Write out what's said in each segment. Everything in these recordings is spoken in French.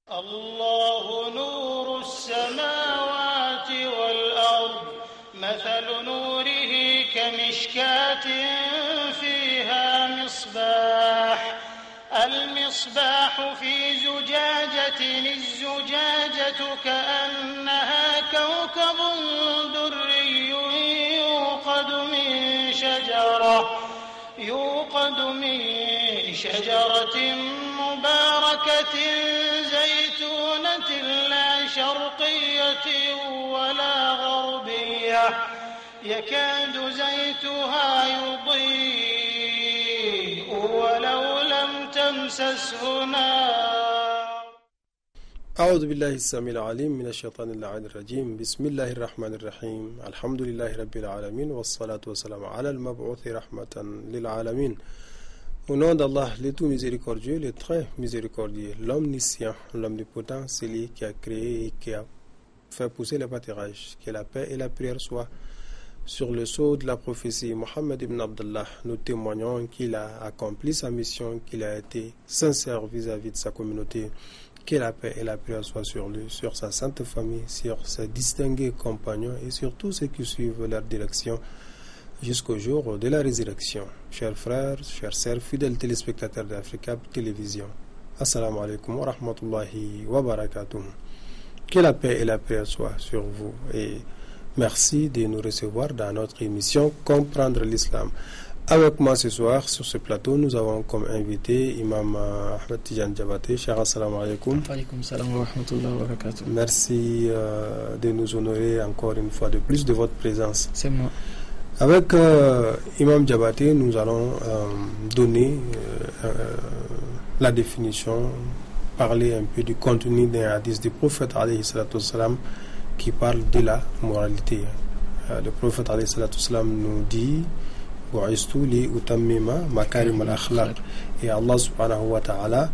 الله نور السماوات والأرض مثل نوره كمشكاة فيها المصباح في زجاجة الزجاجة كأنها كوكب دري يوقد من شجرة مباركة زيتونة لا شرقية ولا غربية يكاد زيتها يضيء ولو لم تمسسه نار. أعوذ بالله السميع العليم من الشيطان اللعين الرجيم. بسم الله الرحمن الرحيم. الحمد لله رب العالمين والصلاة والسلام على المبعوث رحمة للعالمين. Au nom d'Allah, le tout miséricordieux, le très miséricordieux, l'omniscient, l'omnipotent, celui qui a créé et qui a fait pousser les pâturages. Que la paix et la prière soient sur le sceau de la prophétie. Mohammed ibn Abdullah, nous témoignons qu'il a accompli sa mission, qu'il a été sincère vis-à-vis de sa communauté. Que la paix et la prière soient sur lui, sur sa sainte famille, sur ses distingués compagnons et sur tous ceux qui suivent leur direction jusqu'au jour de la résurrection. Chers frères, chères sœurs, fidèles téléspectateurs d'Africa Télévision, Assalamu alaikum wa rahmatullahi wa barakatuh. Que la paix et la prière soient sur vous et merci de nous recevoir dans notre émission Comprendre l'Islam. Avec moi ce soir sur ce plateau, nous avons comme invité Imam Ahmed Tijan Diabaté. Cher assalamu alaikum. Alaikum salam wa rahmatullahi wa barakatuh. Merci de nous honorer encore une fois de plus de votre présence. C'est moi. Avec Imam Diabaté, nous allons donner la définition, parler un peu du contenu d'un hadith du prophète alayhi salatu wassalam qui parle de la moralité. Le prophète alayhi salatu wassalam nous dit et Allah subhanahu wa ta'ala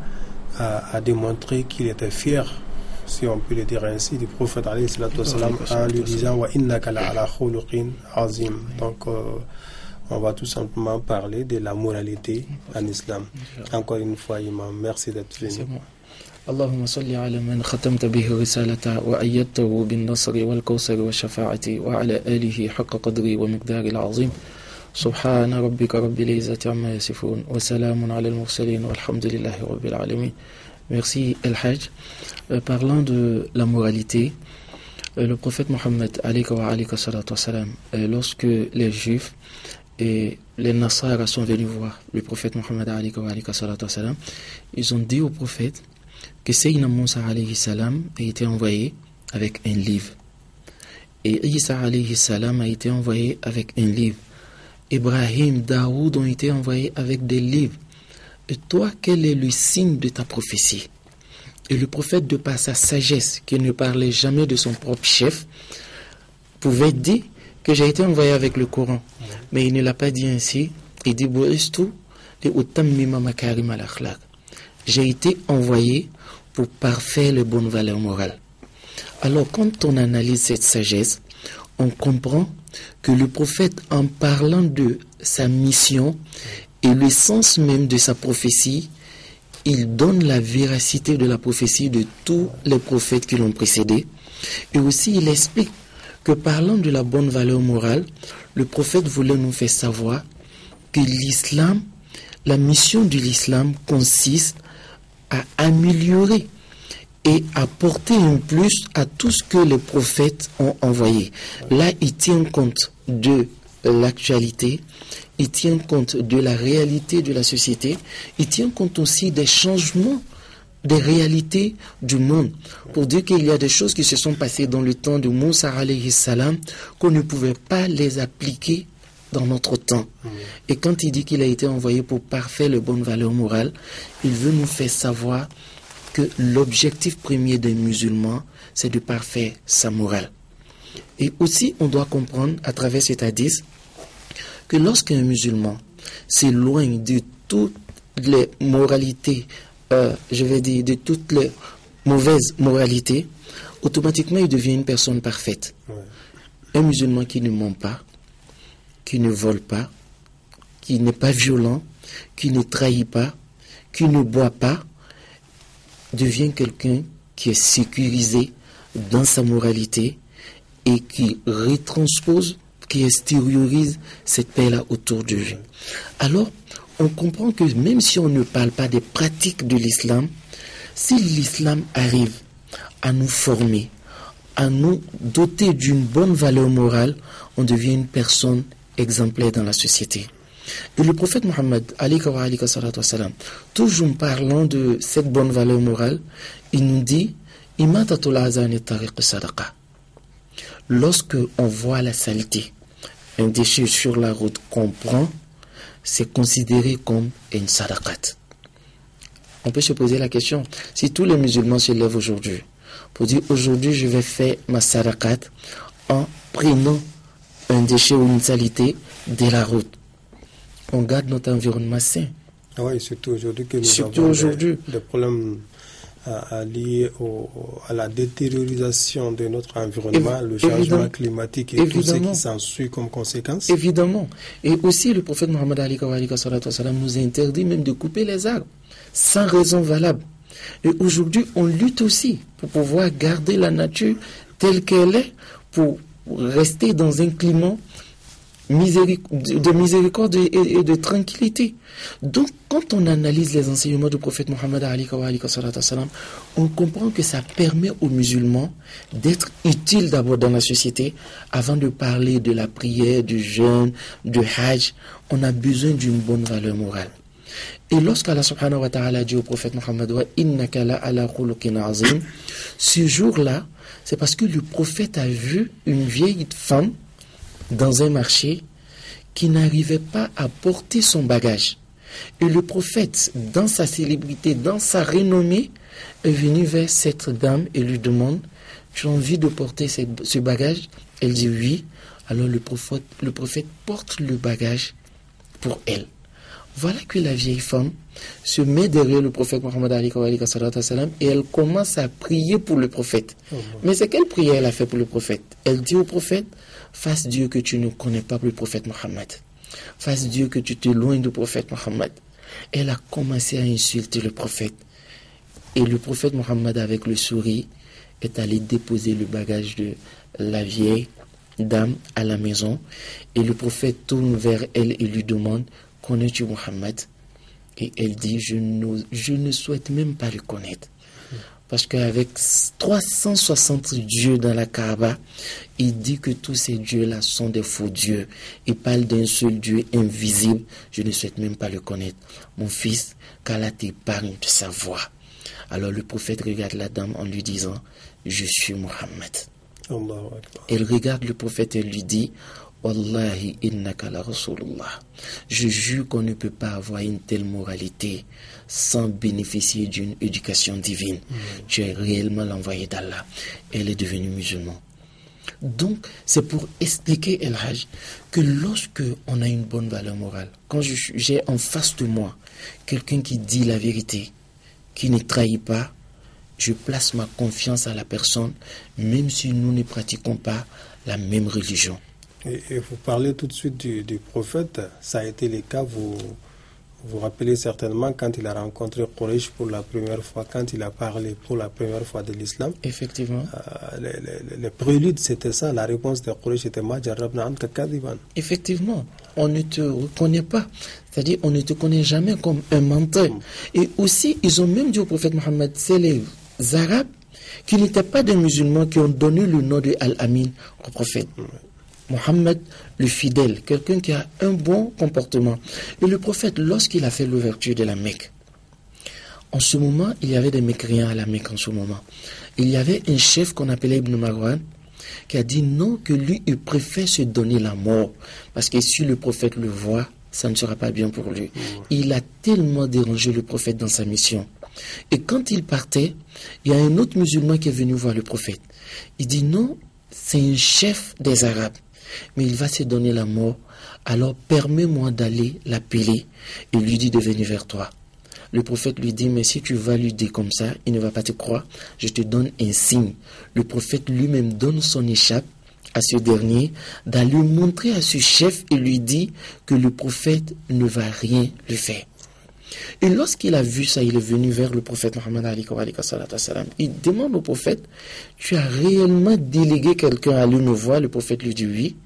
a démontré qu'il était fier, si on peut le dire ainsi, du prophète alayhi salatu wassalam en lui disant wa innaka la'ala khuluqin azim. Donc on va tout simplement parler de la moralité en islam. Encore une fois, imam, merci d'être venu. اللهم صل على من ختمت به الرسالة وأيدته بالنصر والكوثر والشفاعة وعلى آله حق قدره ومقداره العظيم. سبحان ربك رب العزة عما يصفون وسلام على المرسلين والحمد لله رب العالمين. Merci El Hajj. Parlant de la moralité, le prophète Mohammed lorsque les Juifs et les Nasara sont venus voir le prophète Mohammed ils ont dit au prophète que Sayyidina Moussa alayhi salam a été envoyé avec un livre et Isa alayhi salam a été envoyé avec un livre. Ibrahim, Daoud ont été envoyés avec des livres. Et toi, quel est le signe de ta prophétie? Et le prophète, de par sa sagesse, qui ne parlait jamais de son propre chef, pouvait dire que j'ai été envoyé avec le Coran. Mais il ne l'a pas dit ainsi. Il dit j'ai été envoyé pour parfaire les bonnes valeurs morales. Alors, quand on analyse cette sagesse, on comprend que le prophète, en parlant de sa mission et le sens même de sa prophétie, il donne la véracité de la prophétie de tous les prophètes qui l'ont précédé. Et aussi, il explique que parlant de la bonne valeur morale, le prophète voulait nous faire savoir que l'islam, la mission de l'islam consiste à améliorer et apporter un plus à tout ce que les prophètes ont envoyé. Là, il tient compte de l'actualité, il tient compte de la réalité de la société, il tient compte aussi des changements, des réalités du monde, pour dire qu'il y a des choses qui se sont passées dans le temps de Moussa alayhi salam qu'on ne pouvait pas les appliquer dans notre temps. Et quand il dit qu'il a été envoyé pour parfaire les bonnes valeurs morales, il veut nous faire savoir que l'objectif premier des musulmans, c'est de parfaire sa morale. Et aussi, on doit comprendre à travers cet hadith que lorsqu'un musulman s'éloigne de toutes les moralités, de toutes les mauvaises moralités, automatiquement il devient une personne parfaite. Un musulman qui ne ment pas, qui ne vole pas, qui n'est pas violent, qui ne trahit pas, qui ne boit pas, devient quelqu'un qui est sécurisé dans sa moralité et qui retranspose, qui extériorise cette paix-là autour de lui. Alors, on comprend que même si on ne parle pas des pratiques de l'islam, si l'islam arrive à nous former, à nous doter d'une bonne valeur morale, on devient une personne exemplaire dans la société. Et le prophète Mohammed, toujours parlant de cette bonne valeur morale, il nous dit lorsque on voit la saleté, un déchet sur la route qu'on prend, c'est considéré comme une sadaqat. On peut se poser la question, si tous les musulmans se lèvent aujourd'hui pour dire aujourd'hui je vais faire ma sadaqat en prenant un déchet ou une saleté de la route, on garde notre environnement sain. Oui, surtout aujourd'hui que nous avons des problèmes liés à la détériorisation de notre environnement, le changement climatique et tout ce qui s'ensuit comme conséquence. Évidemment. Et aussi le prophète Mohammed nous a interdit même de couper les arbres sans raison valable. Et aujourd'hui, on lutte aussi pour pouvoir garder la nature telle qu'elle est, pour rester dans un climat de miséricorde et de tranquillité. Donc, quand on analyse les enseignements du prophète Mohammed, on comprend que ça permet aux musulmans d'être utiles d'abord dans la société. Avant de parler de la prière, du jeûne, du hajj, on a besoin d'une bonne valeur morale. Et lorsqu'Allah subhanahu wa ta'ala dit au prophète Mohammed, innaka la ala khuluqin azim, ce jour-là, c'est parce que le prophète a vu une vieille femme dans un marché qui n'arrivait pas à porter son bagage. Et le prophète, dans sa célébrité, dans sa renommée, est venu vers cette dame et lui demande, tu as envie de porter ce bagage? Elle dit oui. Alors le prophète porte le bagage pour elle. Voilà que la vieille femme se met derrière le prophète Mohammed et elle commence à prier pour le prophète. Mais c'est quelle prière elle a fait pour le prophète? Elle dit au prophète, fasse Dieu que tu ne connais pas le prophète Mohammed. Fasse Dieu que tu t'éloignes du prophète Mohammed. Elle a commencé à insulter le prophète. Et le prophète Mohammed, avec le sourire, est allé déposer le bagage de la vieille dame à la maison. Et le prophète tourne vers elle et lui demande, connais-tu Mohammed? Et elle dit, je ne souhaite même pas le connaître. Parce qu'avec 360 dieux dans la Kaaba, il dit que tous ces dieux-là sont des faux dieux. Il parle d'un seul Dieu invisible. Je ne souhaite même pas le connaître. Mon fils, qu'Allah t'épargne de sa voix. Alors le prophète regarde la dame en lui disant, je suis Mohammed. Elle regarde le prophète et lui dit, Wallahi innaka la Rasulullah. Je jure qu'on ne peut pas avoir une telle moralité sans bénéficier d'une éducation divine. Tu es réellement l'envoyé d'Allah. Elle est devenue musulmane. Donc, c'est pour expliquer, El Hajj, que lorsque on a une bonne valeur morale, quand j'ai en face de moi quelqu'un qui dit la vérité, qui ne trahit pas, je place ma confiance à la personne, même si nous ne pratiquons pas la même religion. Et vous parlez tout de suite du prophète, ça a été le cas, vous vous rappelez certainement quand il a rencontré Quraysh pour la première fois, quand il a parlé pour la première fois de l'islam. Effectivement. Les préludes, c'était ça, la réponse de Quraysh était « Ma jarrabna anka kadiban ». Effectivement, on ne te reconnaît pas, c'est-à-dire on ne te connaît jamais comme un menteur. Et aussi, ils ont même dit au prophète Mohammed, c'est les Arabes qui n'étaient pas des musulmans qui ont donné le nom de Al-Amin au prophète. Mohammed le fidèle, quelqu'un qui a un bon comportement. Et le prophète, lorsqu'il a fait l'ouverture de la Mecque, en ce moment, il y avait des mécréants à la Mecque en ce moment. Il y avait un chef qu'on appelait Ibn Marwan qui a dit non, que lui, il préfère se donner la mort. Parce que si le prophète le voit, ça ne sera pas bien pour lui. Il a tellement dérangé le prophète dans sa mission. Et quand il partait, il y a un autre musulman qui est venu voir le prophète. Il dit non, c'est un chef des Arabes, mais il va se donner la mort, alors permets-moi d'aller l'appeler et lui dire de venir vers toi. Le prophète lui dit, mais si tu vas lui dire comme ça, il ne va pas te croire, je te donne un signe. Le prophète lui-même donne son écharpe à ce dernier, d'aller montrer à ce chef et lui dit que le prophète ne va rien lui faire. Et lorsqu'il a vu ça, il est venu vers le prophète Mohammed alayhi salatu wassalam. Il demande au prophète, tu as réellement délégué quelqu'un à aller me voir? Le prophète lui dit oui.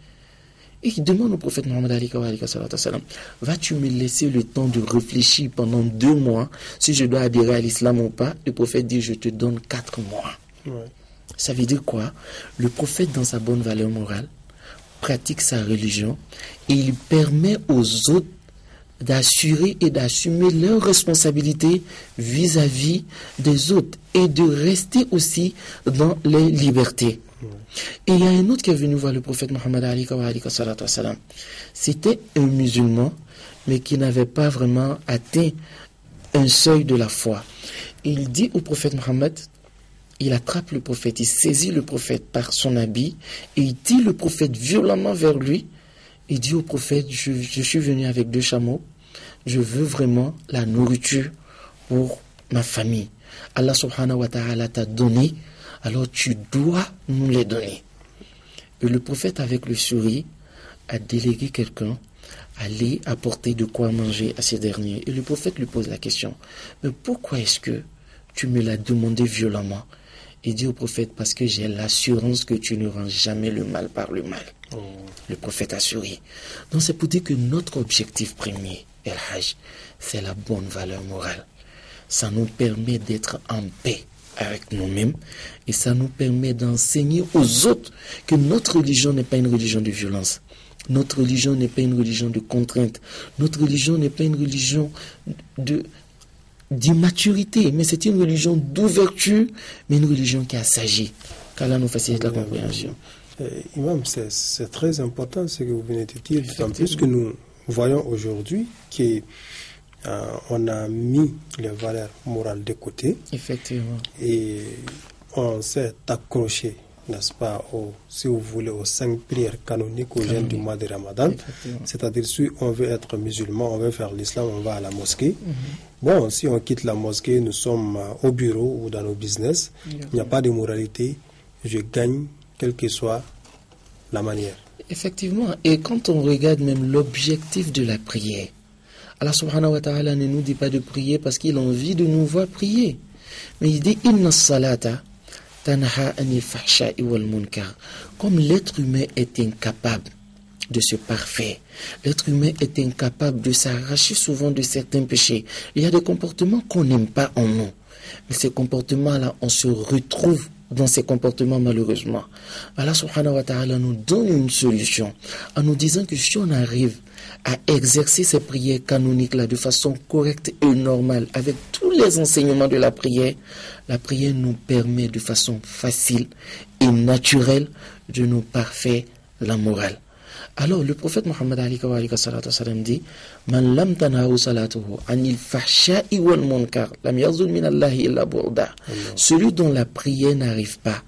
Et il demande au prophète Mohammed alayhi salatu wassalam, vas-tu me laisser le temps de réfléchir pendant 2 mois si je dois adhérer à l'islam ou pas? Le prophète dit, je te donne 4 mois. Ouais. Ça veut dire quoi? Le prophète, dans sa bonne valeur morale, pratique sa religion et il permet aux autres d'assurer et d'assumer leurs responsabilités vis-à-vis des autres et de rester aussi dans les libertés. Et il y a un autre qui est venu voir le prophète Mohammed alayhi salatu wassalam. C'était un musulman, mais qui n'avait pas vraiment atteint un seuil de la foi. Et il dit au prophète Mohammed, il attrape le prophète, il saisit le prophète par son habit et il tire le prophète violemment vers lui. Il dit au prophète, je suis venu avec 2 chameaux, je veux vraiment la nourriture pour ma famille. Allah subhanahu wa ta'ala t'a donné, alors tu dois nous les donner. Et le prophète, avec le sourire, a délégué quelqu'un à aller apporter de quoi manger à ces derniers. Et le prophète lui pose la question, mais pourquoi est-ce que tu me l'as demandé violemment? Il dit au prophète, parce que j'ai l'assurance que tu ne rends jamais le mal par le mal. Le prophète a souri. Donc c'est pour dire que notre objectif premier, El Hajj, c'est la bonne valeur morale. Ça nous permet d'être en paix avec nous-mêmes et ça nous permet d'enseigner aux autres que notre religion n'est pas une religion de violence. Notre religion n'est pas une religion de contrainte. Notre religion n'est pas une religion d'immaturité, mais c'est une religion d'ouverture, mais une religion qui assagit. Qu'Allah nous facilite la compréhension. Imam, c'est très important ce que vous venez de dire, d'autant plus que nous voyons aujourd'hui qu'on a mis les valeurs morales de côté. Effectivement. Et on s'est accroché, n'est-ce pas, si vous voulez, aux 5 prières canoniques au jeûne du mois de Ramadan. C'est-à-dire, si on veut être musulman, on veut faire l'islam, on va à la mosquée. Bon, si on quitte la mosquée, nous sommes au bureau ou dans nos business. Il n'y a pas de moralité. Je gagne, quelle que soit la manière. Effectivement. Et quand on regarde même l'objectif de la prière, Allah subhanahu wa ta'ala ne nous dit pas de prier parce qu'il a envie de nous voir prier. Mais il dit, Inna salata tanha anil fahsha'i wal munkar. Comme l'être humain est incapable de se parfaire, l'être humain est incapable de s'arracher souvent de certains péchés. Il y a des comportements qu'on n'aime pas en nous. Mais ces comportements-là, on se retrouve dans ces comportements malheureusement. Allah subhanahu wa ta'ala nous donne une solution en nous disant que si on arrive à exercer ces prières canoniques-là de façon correcte et normale, avec tous les enseignements de la prière nous permet de façon facile et naturelle de nous parfaire la morale. Alors le prophète Mohammed alayhi salatu wassalam dit, Man lam tanhahu salatuhu anil fahsha'i wal munkar lam yazul min Allahi illa burda. Celui dont la prière n'arrive pas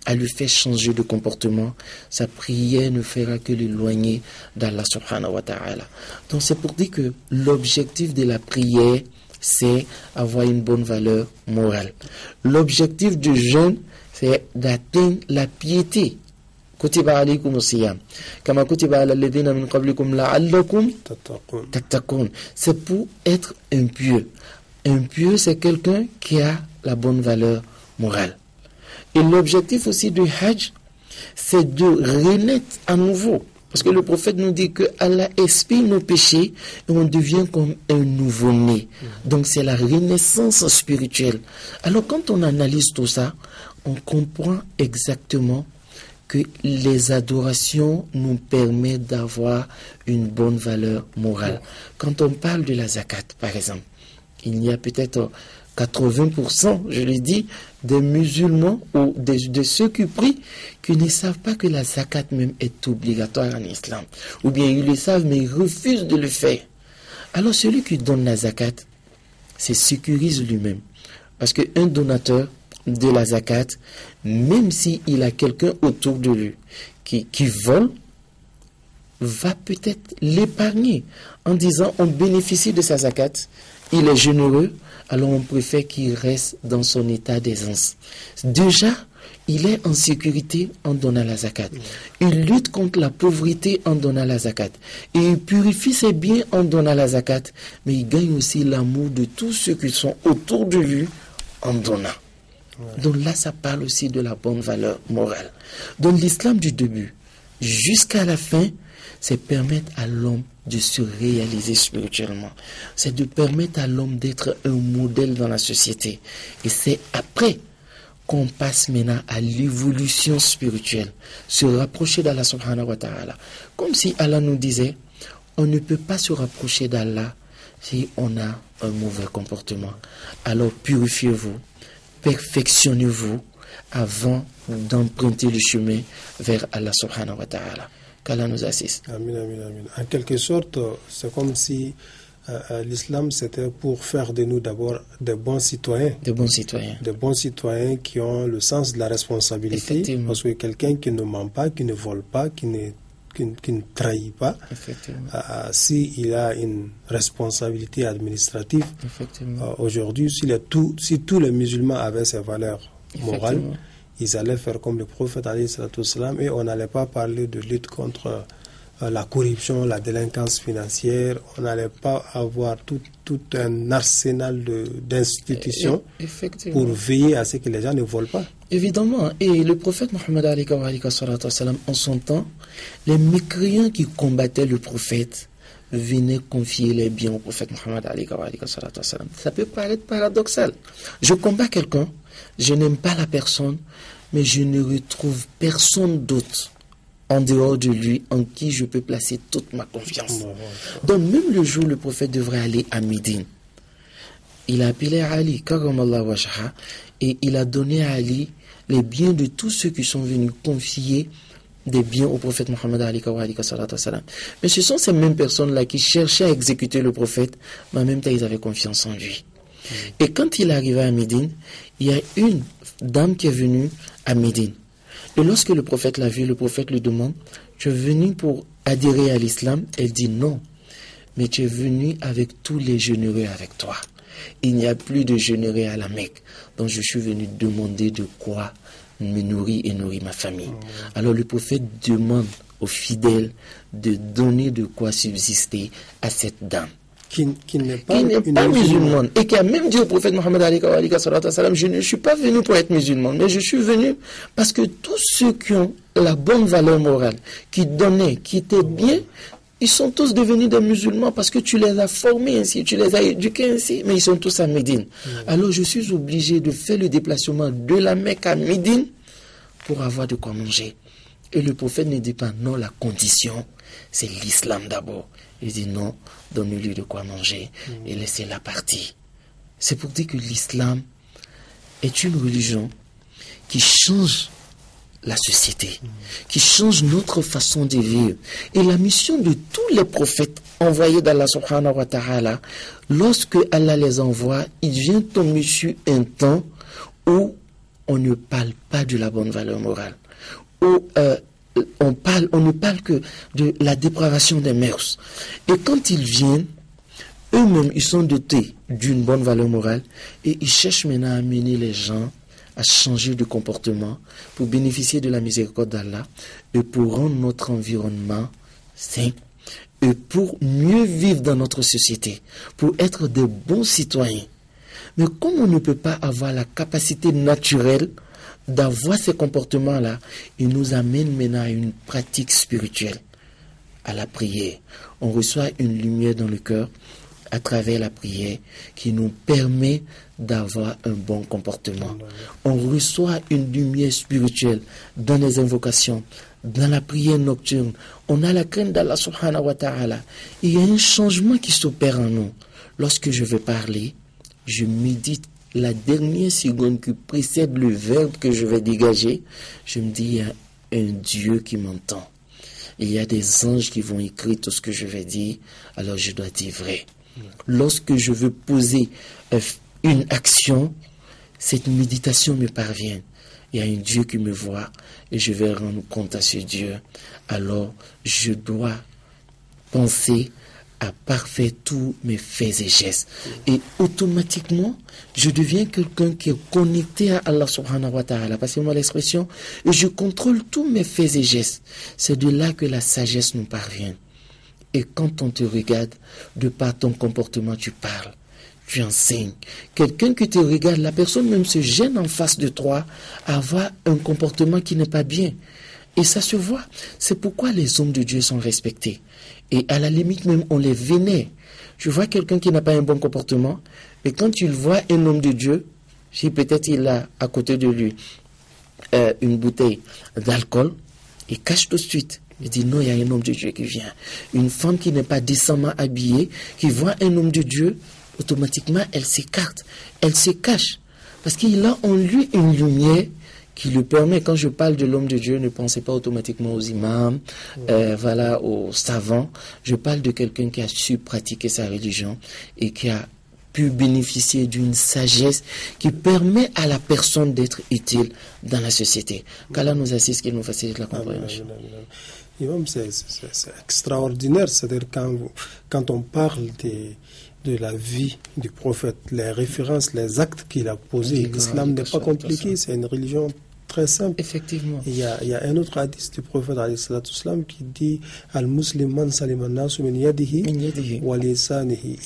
à lui faire changer de comportement, sa prière ne fera que l'éloigner d'Allah subhanahu wa ta'ala. Donc c'est pour dire que l'objectif de la prière, c'est avoir une bonne valeur morale. L'objectif du jeûne, c'est d'atteindre la piété. Kutiba alaykum siyam kama kutiba ala alladhina min qablikum la'allakum tattaqun. C'est pour être un pieux. Un pieux, c'est quelqu'un qui a la bonne valeur morale. Et l'objectif aussi du Hajj, c'est de renaître à nouveau. Parce que le prophète nous dit que Allah expie nos péchés et on devient comme un nouveau-né. Donc c'est la renaissance spirituelle. Alors quand on analyse tout ça, on comprend exactement que les adorations nous permettent d'avoir une bonne valeur morale. Quand on parle de la zakat, par exemple, il y a peut-être 80%, je l'ai dit, des musulmans ou de ceux qui prient qui ne savent pas que la zakat même est obligatoire en islam. Ou bien ils le savent mais ils refusent de le faire. Alors celui qui donne la zakat se sécurise lui-même. Parce qu'un donateur de la zakat, même s'il a quelqu'un autour de lui qui vole, va peut-être l'épargner en disant on bénéficie de sa zakat, il est généreux, alors on préfère qu'il reste dans son état d'aisance. Déjà, il est en sécurité en donnant la zakat. Il lutte contre la pauvreté en donnant la zakat. Et il purifie ses biens en donnant la zakat. Mais il gagne aussi l'amour de tous ceux qui sont autour de lui en donnant. Donc là, ça parle aussi de la bonne valeur morale. Donc l'islam du début jusqu'à la fin, c'est permettre à l'homme de se réaliser spirituellement. C'est de permettre à l'homme d'être un modèle dans la société. Et c'est après qu'on passe maintenant à l'évolution spirituelle, se rapprocher d'Allah subhanahu wa ta'ala. Comme si Allah nous disait, on ne peut pas se rapprocher d'Allah si on a un mauvais comportement. Alors purifiez-vous, perfectionnez-vous avant d'emprunter le chemin vers Allah subhanahu wa ta'ala. Qu'Allah nous assiste. Amin, amin, amin. En quelque sorte, c'est comme si l'islam, c'était pour faire de nous d'abord des bons citoyens. De bons citoyens. Des bons citoyens qui ont le sens de la responsabilité. Parce que quelqu'un qui ne ment pas, qui ne vole pas, qui ne trahit pas, s'il a une responsabilité administrative, aujourd'hui, si tous les musulmans avaient ces valeurs morales, ils allaient faire comme le prophète alayhi salatu wassalam, et on n'allait pas parler de lutte contre la corruption, la délinquance financière, on n'allait pas avoir tout un arsenal d'institutions pour veiller à ce que les gens ne volent pas. Évidemment, et le prophète Mohammed en son temps, les mécréants qui combattaient le prophète venaient confier les biens au prophète Mohammed. Ça peut paraître paradoxal. Je combats quelqu'un, je n'aime pas la personne, mais je ne retrouve personne d'autre en dehors de lui en qui je peux placer toute ma confiance. Donc même le jour où le prophète devrait aller à Médine, il a appelé Ali, et il a donné à Ali les biens de tous ceux qui sont venus confier des biens au prophète Mohammed. Mais ce sont ces mêmes personnes-là qui cherchaient à exécuter le prophète, mais en même temps ils avaient confiance en lui. Et quand il est arrivé à Médine, il y a une dame qui est venue à Médine. Et lorsque le prophète l'a vu, le prophète lui demande, tu es venu pour adhérer à l'islam? Elle dit non, mais tu es venu avec tous les généreux avec toi. Il n'y a plus de généreux à la Mecque. Donc je suis venu demander de quoi me nourrir et nourrir ma famille. Alors le prophète demande aux fidèles de donner de quoi subsister à cette dame. Qui n'est pas musulmane, et qui a même dit au prophète Mohammed je ne suis pas venu pour être musulman, mais je suis venu parce que tous ceux qui ont la bonne valeur morale, qui donnaient, qui étaient bien, ils sont tous devenus des musulmans parce que tu les as formés ainsi, tu les as éduqués ainsi, mais ils sont tous à Médine. Alors je suis obligé de faire le déplacement de la Mecque à Médine pour avoir de quoi manger. Et le prophète ne dit pas non, la condition, c'est l'islam d'abord. Il dit non, donnez-lui de quoi manger et laissez-la partir. C'est pour dire que l'islam est une religion qui change la société, qui change notre façon de vivre. Et la mission de tous les prophètes envoyés d'Allah subhanahu wa ta'ala, lorsque Allah les envoie, il vient tomber sur un temps où on ne parle pas de la bonne valeur morale, où on ne parle que de la dépravation des mœurs. Et quand ils viennent, eux-mêmes, ils sont dotés d'une bonne valeur morale et ils cherchent maintenant à amener les gens à changer de comportement pour bénéficier de la miséricorde d'Allah et pour rendre notre environnement sain et pour mieux vivre dans notre société, pour être des bons citoyens. Mais comme on ne peut pas avoir la capacité naturelle d'avoir ces comportements-là, il nous amène maintenant à une pratique spirituelle, à la prière. On reçoit une lumière dans le cœur à travers la prière qui nous permet d'avoir un bon comportement. On reçoit une lumière spirituelle dans les invocations, dans la prière nocturne. On a la crainte d'Allah subhanahu wa ta'ala. Il y a un changement qui s'opère en nous. Lorsque je vais parler, je médite la dernière seconde qui précède le verbe que je vais dégager. Je me dis, il y a un Dieu qui m'entend. Il y a des anges qui vont écrire tout ce que je vais dire, alors je dois dire vrai. Lorsque je veux poser une action, cette méditation me parvient. Il y a un Dieu qui me voit et je vais rendre compte à ce Dieu. Alors je dois penser à parfaire tous mes faits et gestes. Et automatiquement, je deviens quelqu'un qui est connecté à Allah subhanahu wa ta'ala. Passez-moi l'expression. Et je contrôle tous mes faits et gestes. C'est de là que la sagesse nous parvient. Et quand on te regarde, de par ton comportement, tu parles. Tu enseignes. Quelqu'un qui te regarde, la personne même se gêne en face de toi à avoir un comportement qui n'est pas bien. Et ça se voit. C'est pourquoi les hommes de Dieu sont respectés. Et à la limite même, on les vénère. Tu vois quelqu'un qui n'a pas un bon comportement, et quand tu vois un homme de Dieu, si peut-être il a à côté de lui une bouteille d'alcool, il cache tout de suite. Il dit non, il y a un homme de Dieu qui vient. Une femme qui n'est pas décemment habillée, qui voit un homme de Dieu, automatiquement elle s'écarte, elle se cache. Parce qu'il a en lui une lumière qui lui permet, quand je parle de l'homme de Dieu, ne pensez pas automatiquement aux imams, voilà, aux savants. Je parle de quelqu'un qui a su pratiquer sa religion et qui a pu bénéficier d'une sagesse qui permet à la personne d'être utile dans la société. Qu'Allah nous assiste, qu'il nous facilite la compréhension. Imam, c'est extraordinaire, c'est-à-dire quand on parle de la vie du prophète, les références, les actes qu'il a posés, l'islam n'est pas compliqué, c'est une religion très simple. Effectivement. Il y a un autre hadith du prophète islam qui dit Al-Muslim man salima an-nasu min yadihi wa lisanihi.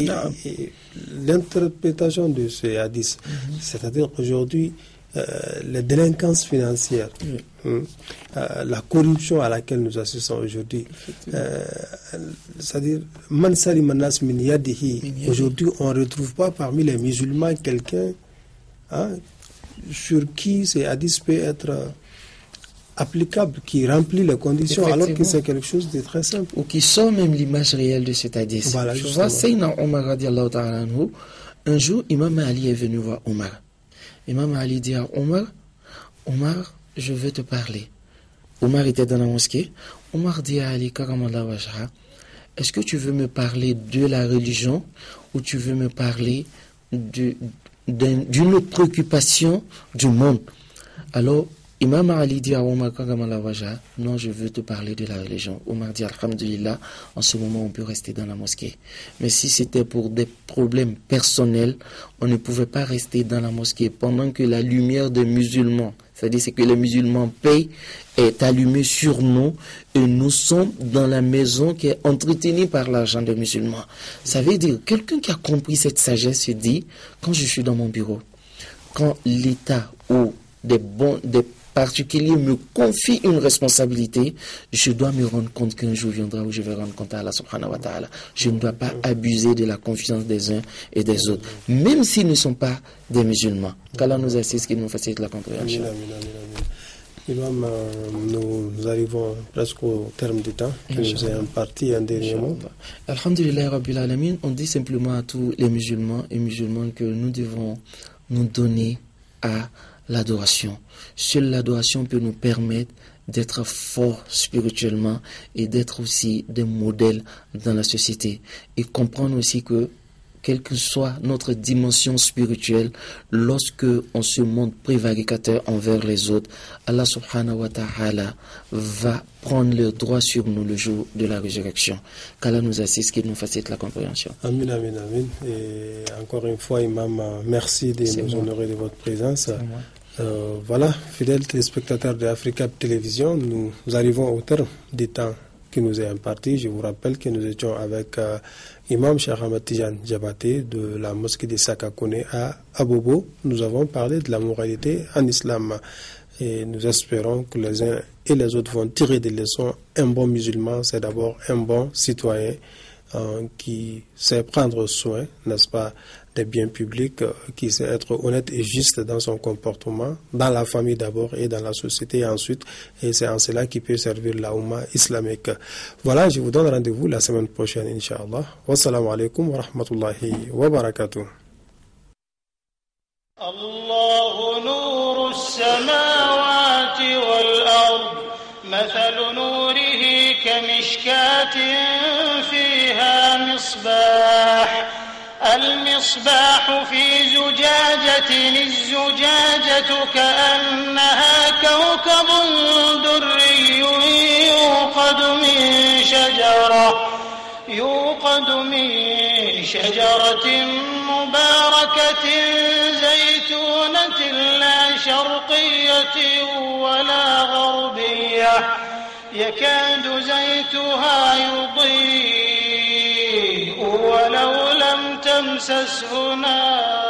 L'interprétation de ce hadith, c'est-à-dire aujourd'hui, les délinquances financières, la corruption à laquelle nous assistons aujourd'hui, c'est-à-dire man salima an-nas min yadihi. Aujourd'hui, on ne retrouve pas parmi les musulmans quelqu'un sur qui ces hadiths peut être applicable, qui remplit les conditions, alors que c'est quelque chose de très simple. Ou qui sort même l'image réelle de cet hadith. Voilà, je vois Sayyidina Omar radiallahu ta'ala anhu, un jour, Imam Ali est venu voir Omar. Imam Ali dit à Omar, je veux te parler. Omar était dans la mosquée. Omar dit à Ali, karamallahu wajha, est-ce que tu veux me parler de la religion ou tu veux me parler d'une autre préoccupation du monde? Alors, Imam Ali dit à Omar, non, je veux te parler de la religion. Omar dit, alhamdulillah, en ce moment, on peut rester dans la mosquée. Mais si c'était pour des problèmes personnels, on ne pouvait pas rester dans la mosquée pendant que la lumière des musulmans, c'est-à-dire c'est que les musulmans payent, est allumée sur nous et nous sommes dans la maison qui est entretenue par l'argent des musulmans. Ça veut dire, quelqu'un qui a compris cette sagesse se dit, quand je suis dans mon bureau, quand l'État ou des particuliers me confient une responsabilité, je dois me rendre compte qu'un jour viendra où je vais rendre compte à Allah subhanahu wa ta'ala. Je ne dois pas abuser de la confiance des uns et des autres, même s'ils ne sont pas des musulmans. Qu'Allah nous assiste, qu'il nous facilite la compréhension. Imam, nous arrivons presque au terme du temps qui nous est imparti, un dernier mot. Alhamdulillah Rabbil Alamin, on dit simplement à tous les musulmans et musulmanes que nous devons nous donner à l'adoration. Seule l'adoration peut nous permettre d'être forts spirituellement et d'être aussi des modèles dans la société. Et comprendre aussi que, quelle que soit notre dimension spirituelle, lorsque on se montre prévaricateur envers les autres, Allah subhanahu wa ta'ala va prendre le droit sur nous le jour de la résurrection. Qu'Allah nous assiste, qu'il nous facilite la compréhension. Amin, amin, amin. Et encore une fois, Imam, merci de nous honorer de votre présence. Voilà, fidèles téléspectateurs de Africa Télévision, nous arrivons au terme du temps qui nous est imparti. Je vous rappelle que nous étions avec Imam Cheikh Ahmed Tidiane Diabaté de la mosquée de Sakakone à Abobo. Nous avons parlé de la moralité en islam et nous espérons que les uns et les autres vont tirer des leçons. Un bon musulman, c'est d'abord un bon citoyen qui sait prendre soin, n'est-ce pas, des biens publics, qui sait être honnête et juste dans son comportement, dans la famille d'abord et dans la société ensuite, et c'est en cela qu'il peut servir la Oumma islamique. Voilà, je vous donne rendez-vous la semaine prochaine, Inch'Allah. Wassalamu alaikum wa rahmatullahi wa barakatuh. Allahu nuru as-samawati wal-ard, mathalu nurihi kamishkatin fiha misbah. المصباح في زجاجة الزجاجة كأنها كوكب دري يوقد من شجرة يوقد من شجرة مباركة زيتونة لا شرقية ولا غربية يكاد زيتها يضيء ولو لم تمسسه نار